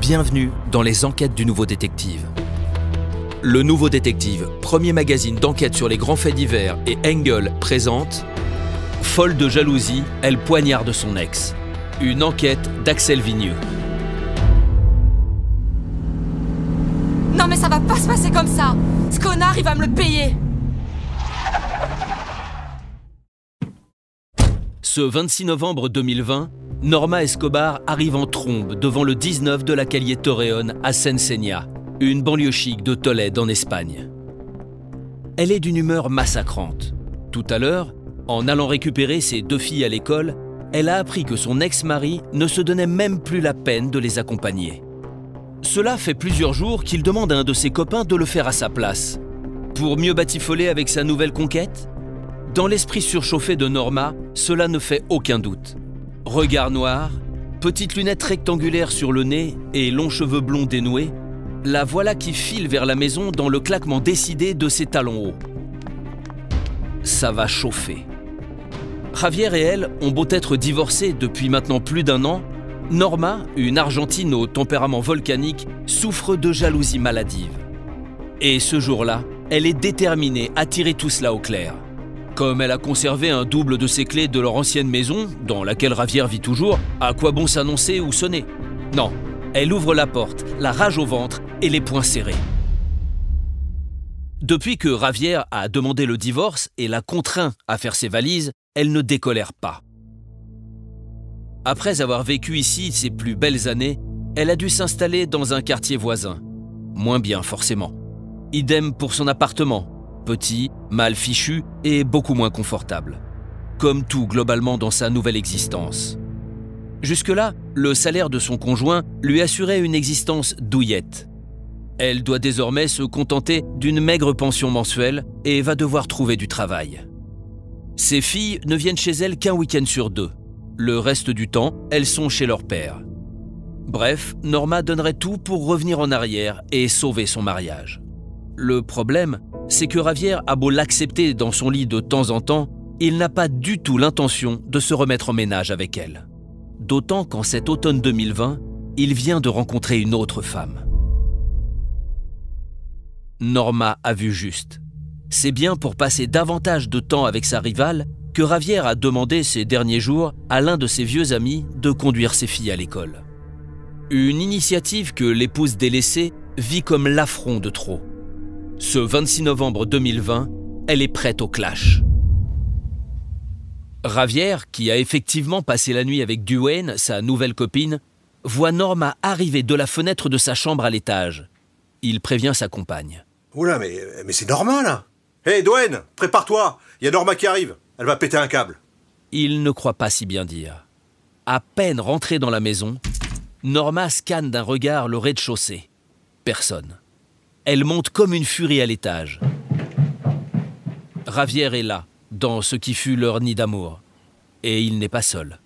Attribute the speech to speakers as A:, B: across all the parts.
A: Bienvenue dans les enquêtes du Nouveau Détective. Le Nouveau Détective, premier magazine d'enquête sur les grands faits divers, et Engel présente Folle de jalousie, elle poignarde son ex. Une enquête d'Axel Vigneux.
B: Non mais ça va pas se passer comme ça. Ce connard, il va me le payer.
A: Ce 26 novembre 2020, Norma Escobar arrive en trombe devant le 19 de la Calle Torreón à Sencenia, une banlieue chic de Tolède en Espagne. Elle est d'une humeur massacrante. Tout à l'heure, en allant récupérer ses deux filles à l'école, elle a appris que son ex-mari ne se donnait même plus la peine de les accompagner. Cela fait plusieurs jours qu'il demande à un de ses copains de le faire à sa place. Pour mieux batifoler avec sa nouvelle conquête? Dans l'esprit surchauffé de Norma, cela ne fait aucun doute. Regard noir, petites lunettes rectangulaires sur le nez et longs cheveux blonds dénoués, la voilà qui file vers la maison dans le claquement décidé de ses talons hauts. Ça va chauffer. Javier et elle ont beau être divorcés depuis maintenant plus d'1 an, Norma, une Argentine au tempérament volcanique, souffre de jalousie maladive. Et ce jour-là, elle est déterminée à tirer tout cela au clair. Comme elle a conservé un double de ses clés de leur ancienne maison, dans laquelle Javier vit toujours, à quoi bon s'annoncer ou sonner? Non, elle ouvre la porte, la rage au ventre et les poings serrés. Depuis que Javier a demandé le divorce et l'a contraint à faire ses valises, elle ne décolère pas. Après avoir vécu ici ses plus belles années, elle a dû s'installer dans un quartier voisin. Moins bien, forcément. Idem pour son appartement. Petit, mal fichu et beaucoup moins confortable. Comme tout globalement dans sa nouvelle existence. Jusque-là, le salaire de son conjoint lui assurait une existence douillette. Elle doit désormais se contenter d'une maigre pension mensuelle et va devoir trouver du travail. Ses filles ne viennent chez elle qu'un week-end sur 2. Le reste du temps, elles sont chez leur père. Bref, Norma donnerait tout pour revenir en arrière et sauver son mariage. Le problème, c'est que Javier a beau l'accepter dans son lit de temps en temps, il n'a pas du tout l'intention de se remettre en ménage avec elle. D'autant qu'en cet automne 2020, il vient de rencontrer une autre femme. Norma a vu juste. C'est bien pour passer davantage de temps avec sa rivale que Javier a demandé ces derniers jours à l'un de ses vieux amis de conduire ses filles à l'école. Une initiative que l'épouse délaissée vit comme l'affront de trop. Ce 26 novembre 2020, elle est prête au clash. Javier, qui a effectivement passé la nuit avec Dwayne, sa nouvelle copine, voit Norma arriver de la fenêtre de sa chambre à l'étage. Il prévient sa compagne.
C: Oula, mais c'est Norma, là. Hé, Dwayne, prépare-toi. Il y a Norma qui arrive. Elle va péter un câble.
A: Il ne croit pas si bien dire. À peine rentrée dans la maison, Norma scanne d'un regard le rez-de-chaussée. Personne. Elle monte comme une furie à l'étage. Javier est là, dans ce qui fut leur nid d'amour. Et il n'est pas seul.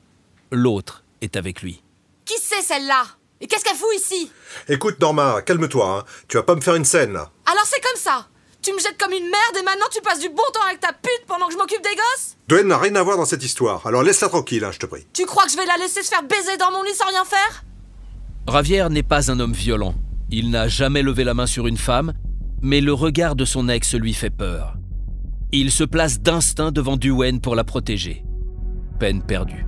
A: L'autre est avec lui.
B: Qui c'est celle-là? Et qu'est-ce qu'elle fout ici?
C: Écoute, Norma, calme-toi, hein. Tu vas pas me faire une scène, là.
B: Alors c'est comme ça. Tu me jettes comme une merde et maintenant tu passes du bon temps avec ta pute pendant que je m'occupe des gosses?
C: Dwayne n'a rien à voir dans cette histoire, alors laisse-la tranquille, hein, je te prie.
B: Tu crois que je vais la laisser se faire baiser dans mon lit sans rien faire?
A: Javier n'est pas un homme violent. Il n'a jamais levé la main sur une femme, mais le regard de son ex lui fait peur. Il se place d'instinct devant Dwayne pour la protéger. Peine perdue.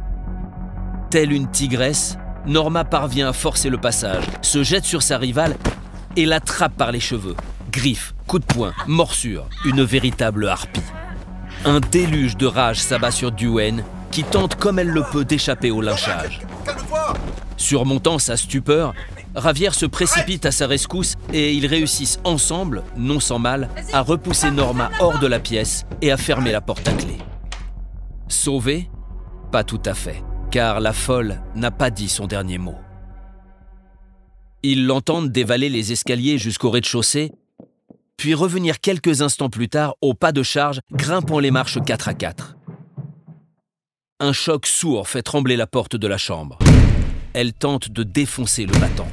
A: Telle une tigresse, Norma parvient à forcer le passage, se jette sur sa rivale et l'attrape par les cheveux. Griffes, coups de poing, morsures, une véritable harpie. Un déluge de rage s'abat sur Dwayne, qui tente comme elle le peut d'échapper au lynchage. Surmontant sa stupeur, Javier se précipite à sa rescousse et ils réussissent ensemble, non sans mal, à repousser Norma hors de la pièce et à fermer la porte à clé. Sauvée? Pas tout à fait, car la folle n'a pas dit son dernier mot. Ils l'entendent dévaler les escaliers jusqu'au rez-de-chaussée, puis revenir quelques instants plus tard au pas de charge, grimpant les marches 4 à 4. Un choc sourd fait trembler la porte de la chambre. Elle tente de défoncer le battant.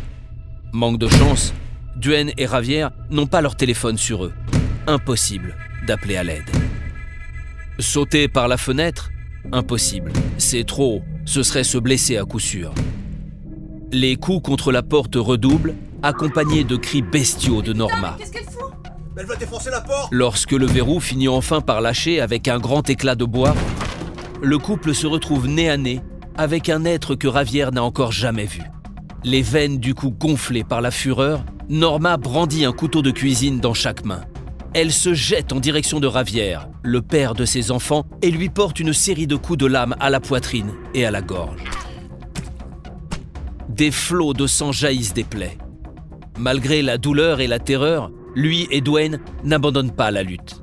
A: Manque de chance, Dwayne et Javier n'ont pas leur téléphone sur eux. Impossible d'appeler à l'aide. Sauter par la fenêtre? Impossible. C'est trop haut. Ce serait se blesser à coup sûr. Les coups contre la porte redoublent, accompagnés de cris bestiaux de Norma.
B: Qu'est-ce qu'elle fout?
C: Elle va défoncer la porte!
A: Lorsque le verrou finit enfin par lâcher avec un grand éclat de bois, le couple se retrouve nez à nez avec un être que Javier n'a encore jamais vu. Les veines du cou gonflées par la fureur, Norma brandit un couteau de cuisine dans chaque main. Elle se jette en direction de Javier, le père de ses enfants, et lui porte une série de coups de lame à la poitrine et à la gorge. Des flots de sang jaillissent des plaies. Malgré la douleur et la terreur, lui et Dwayne n'abandonnent pas la lutte.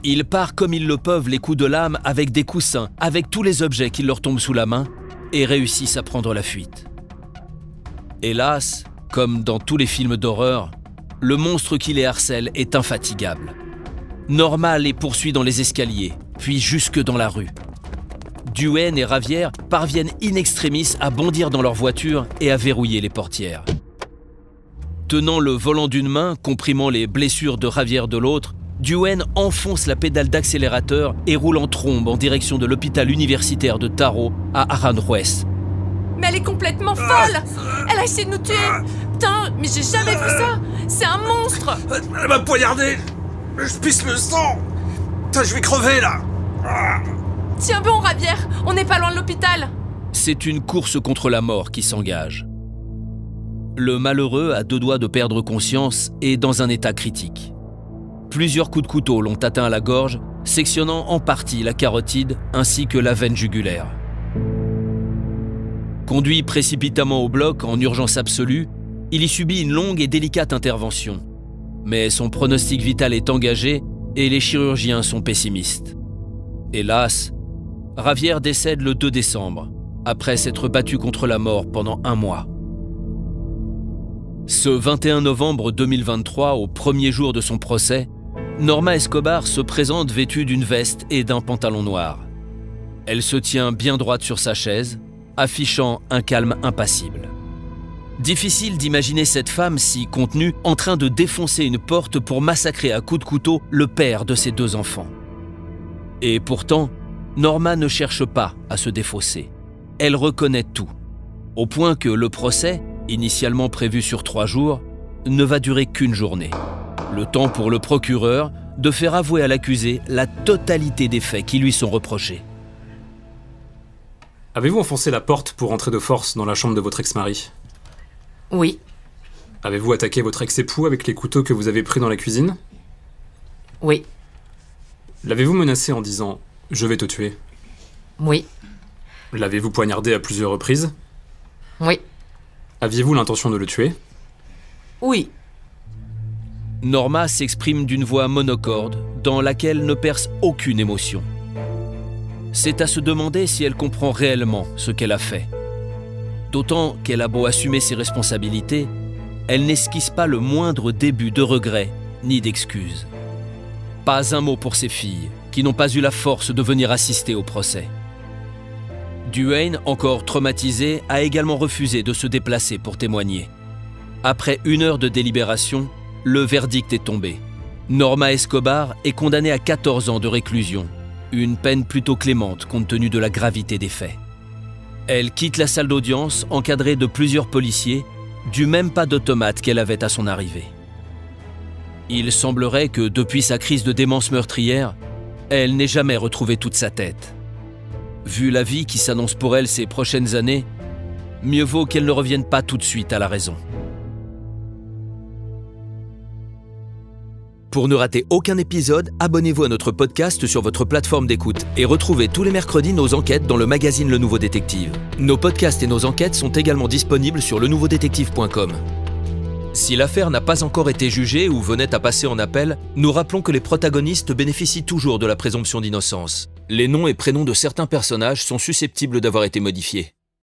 A: Ils parent comme ils le peuvent les coups de lame avec des coussins, avec tous les objets qui leur tombent sous la main, et réussissent à prendre la fuite. Hélas, comme dans tous les films d'horreur, le monstre qui les harcèle est infatigable. Norma les poursuit dans les escaliers, puis jusque dans la rue. Dwayne et Javier parviennent in extremis à bondir dans leur voiture et à verrouiller les portières. Tenant le volant d'une main, comprimant les blessures de Javier de l'autre, Dwayne enfonce la pédale d'accélérateur et roule en trombe en direction de l'hôpital universitaire de Taro à Aranjuez.
B: Mais elle est complètement folle! Elle a essayé de nous tuer! Putain, mais j'ai jamais vu ça! C'est un monstre!
C: Elle m'a poignardé! Je pisse le sang! Putain, je vais crever là!
B: Tiens bon, Javier, on n'est pas loin de l'hôpital!
A: C'est une course contre la mort qui s'engage. Le malheureux, à 2 doigts de perdre conscience, est dans un état critique. Plusieurs coups de couteau l'ont atteint à la gorge, sectionnant en partie la carotide ainsi que la veine jugulaire. Conduit précipitamment au bloc en urgence absolue, il y subit une longue et délicate intervention. Mais son pronostic vital est engagé et les chirurgiens sont pessimistes. Hélas, Javier décède le 2 décembre, après s'être battu contre la mort pendant 1 mois. Ce 21 novembre 2023, au premier jour de son procès, Norma Escobar se présente vêtue d'une veste et d'un pantalon noir. Elle se tient bien droite sur sa chaise, affichant un calme impassible. Difficile d'imaginer cette femme si contenue en train de défoncer une porte pour massacrer à coups de couteau le père de ses 2 enfants. Et pourtant, Norma ne cherche pas à se défausser. Elle reconnaît tout, au point que le procès, initialement prévu sur 3 jours, ne va durer qu'1 journée. Le temps pour le procureur de faire avouer à l'accusé la totalité des faits qui lui sont reprochés.
D: Avez-vous enfoncé la porte pour entrer de force dans la chambre de votre ex-mari?
B: Oui.
D: Avez-vous attaqué votre ex-époux avec les couteaux que vous avez pris dans la cuisine?
B: Oui.
D: L'avez-vous menacé en disant « Je vais te tuer » ?
B: Oui.
D: L'avez-vous poignardé à plusieurs reprises?
B: Oui.
D: Aviez-vous l'intention de le tuer?
B: Oui.
A: Norma s'exprime d'une voix monocorde dans laquelle ne perce aucune émotion. C'est à se demander si elle comprend réellement ce qu'elle a fait. D'autant qu'elle a beau assumer ses responsabilités, elle n'esquisse pas le moindre début de regret ni d'excuse. Pas un mot pour ses filles, qui n'ont pas eu la force de venir assister au procès. Dwayne, encore traumatisé, a également refusé de se déplacer pour témoigner. Après 1 heure de délibération, le verdict est tombé. Norma Escobar est condamnée à 14 ans de réclusion, une peine plutôt clémente compte tenu de la gravité des faits. Elle quitte la salle d'audience encadrée de plusieurs policiers, du même pas d'automate qu'elle avait à son arrivée. Il semblerait que depuis sa crise de démence meurtrière, elle n'ait jamais retrouvé toute sa tête. Vu la vie qui s'annonce pour elle ces prochaines années, mieux vaut qu'elle ne revienne pas tout de suite à la raison. Pour ne rater aucun épisode, abonnez-vous à notre podcast sur votre plateforme d'écoute et retrouvez tous les mercredis nos enquêtes dans le magazine Le Nouveau Détective. Nos podcasts et nos enquêtes sont également disponibles sur lenouveaudétective.com. Si l'affaire n'a pas encore été jugée ou venait à passer en appel, nous rappelons que les protagonistes bénéficient toujours de la présomption d'innocence. Les noms et prénoms de certains personnages sont susceptibles d'avoir été modifiés.